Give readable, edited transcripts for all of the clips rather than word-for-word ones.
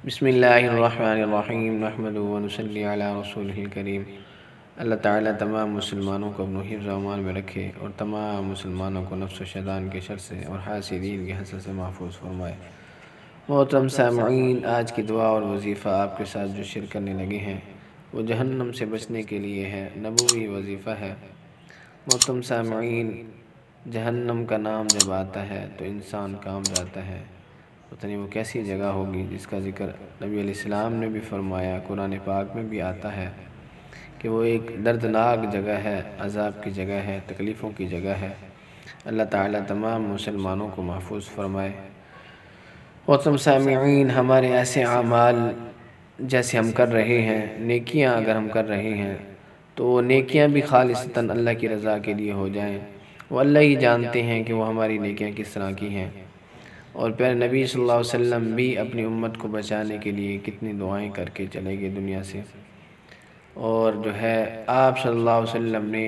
بسم اللہ الرحمن الرحیم نحمدہ و نصلی علی رسولہ الکریم۔ اللہ تعالیٰ تمام مسلمانوں کو اپنے حفظ و امان میں رکھے اور تمام مسلمانوں کو نفس و شیطان کے شر سے اور حاسدین کے حسد سے محفوظ فرمائے۔ محترم سامعین، آج کی دعا اور وظیفہ آپ کے ساتھ جو شیئر کرنے لگے ہیں وہ جہنم سے بچنے کے لیے ہے، نبوی وظیفہ ہے۔ محترم سامعین، جہنم کا نام جب آتا ہے تو انسان کانپ جاتا ہے۔ پتہ نہیں وہ کیسی جگہ ہوگی جس کا ذکر نبی علیہ السلام نے بھی فرمایا، قرآن پاک میں بھی آتا ہے کہ وہ ایک دردناک جگہ ہے، عذاب کی جگہ ہے، تکلیفوں کی جگہ ہے۔ اللہ تعالیٰ تمام مسلمانوں کو محفوظ فرمائے۔ محترم سامعین، ہمارے ایسے اعمال جیسے ہم کر رہے ہیں، نیکیاں اگر ہم کر رہے ہیں تو وہ نیکیاں بھی خالصتاً اللہ کی رضا کے لیے ہو جائیں۔ وہ اللہ ہی جانتے ہیں کہ وہ ہماری نیکیاں کس طرح کی ہیں، اور پیارے نبی صلی اللہ علیہ وسلم بھی اپنی امت کو بچانے کے لیے کتنی دعائیں کر کے چلے گئے دنیا سے، اور جو ہے آپ صلی اللہ علیہ وسلم نے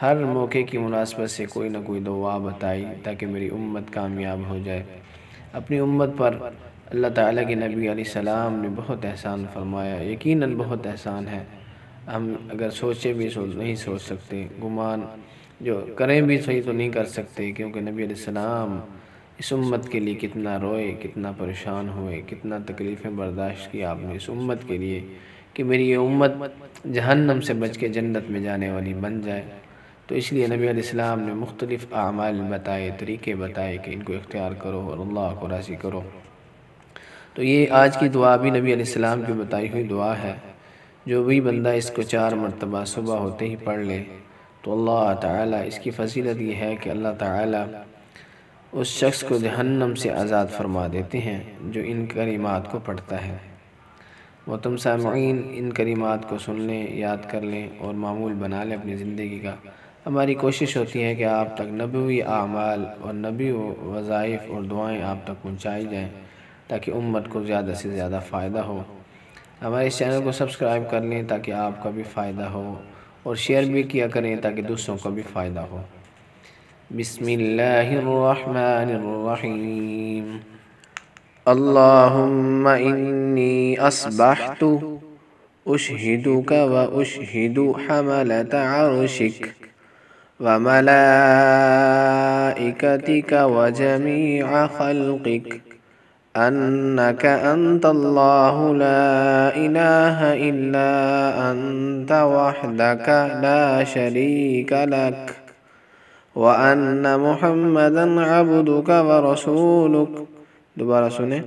ہر موقع کی مناسبت سے کوئی نہ کوئی دعا بتائی تاکہ میری امت کامیاب ہو جائے۔ اپنی امت پر اللہ تعالیٰ کے نبی علیہ السلام نے بہت احسان فرمایا، یقیناً بہت احسان ہے۔ ہم اگر سوچے بھی نہیں سوچ سکتے، گمان جو کریں بھی صحیح تو نہیں کر سکتے، کیونکہ نبی علیہ السلام اس امت کے لیے کتنا روئے، کتنا پریشان ہوئے، کتنا تکلیفیں برداشت کی آپ نے اس امت کے لیے کہ میری یہ امت جہنم سے بچ کے جنت میں جانے والی بن جائے۔ تو اس لیے نبی علیہ السلام نے مختلف اعمال بتائے، طریقے بتائے کہ ان کو اختیار کرو اور اللہ کو راضی کرو۔ تو یہ آج کی دعا بھی نبی علیہ السلام کی بتائی ہوئی دعا ہے۔ جو بھی بندہ اس کو 4 مرتبہ صبح ہوتے ہی پڑھ لے تو اللہ تعالیٰ، اس کی فضیلت یہ ہے کہ اللہ تعالیٰ اس شخص کو جہنم سے آزاد فرما دیتے ہیں جو ان کلمات کو پڑھتا ہے۔ محترم سامعین، ان کلمات کو سن لیں، یاد کر لیں اور معمول بنا لیں اپنی زندگی کا۔ ہماری کوشش ہوتی ہے کہ آپ تک نبوی اعمال اور نبی وظائف اور دعائیں آپ تک پہنچائی جائیں تاکہ امت کو زیادہ سے زیادہ فائدہ ہو۔ ہمارے اس چینل کو سبسکرائب کر لیں تاکہ آپ کا بھی فائدہ ہو، اور شیئر بھی کیا کریں تاکہ دوسروں کو بھی فائدہ ہو۔ بسم اللہ الرحمن الرحیم۔ اللہم انی اصبحت اشہدک و اشہد حملۃ عرشک و ملائکتک و جمیع خلقک انک انت اللہ لا الہ الا انت وحدک لا شریک لک وَأَنَّ مُحَمَّدًا عَبْدُكَ وَرَسُولُكَ۔ دوبارہ سنیں۔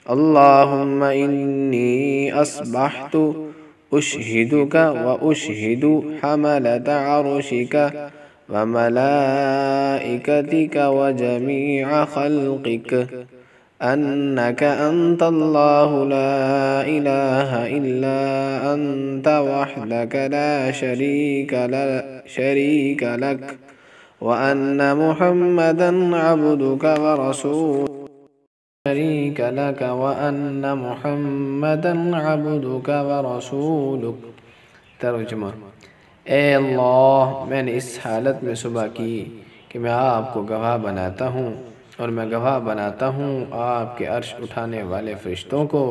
اللہم انی اصبحت اشہدک واشہد حملۃ عرشک وملائکتک وجمیع خلقک انک انت اللہ لا الہ الا انت وحدک لا شریک لک وَأَنَّ مُحَمَّدًا عَبْدُكَ وَرَسُولُكَ شَرِيكَ لَكَ وَأَنَّ مُحَمَّدًا عَبْدُكَ وَرَسُولُكَ۔ ترجمہ: اے اللہ، میں نے اس حالت میں صبح کی کہ میں آپ کو گواہ بناتا ہوں، اور میں گواہ بناتا ہوں آپ کے عرش اٹھانے والے فرشتوں کو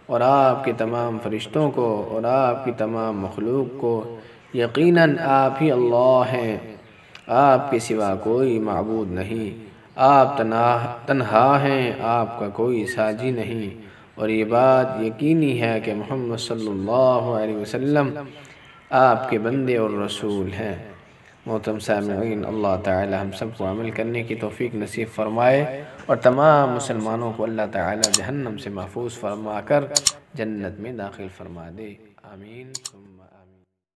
اور آپ کے تمام فرشتوں کو اور آپ کی تمام مخلوق کو، یقیناً آپ ہی اللہ ہیں، آپ کے سوا کوئی معبود نہیں، آپ تنہا ہیں، آپ کا کوئی ساجی نہیں، اور یہ بات یقینی ہے کہ محمد صلی اللہ علیہ وسلم آپ کے بندے اور رسول ہیں۔ محترم سامعین، اللہ تعالی ہم سب کو عمل کرنے کی توفیق نصیب فرمائے، اور تمام مسلمانوں کو اللہ تعالی جہنم سے محفوظ فرما کر جنت میں داخل فرما دے۔ آمین ثم آمین۔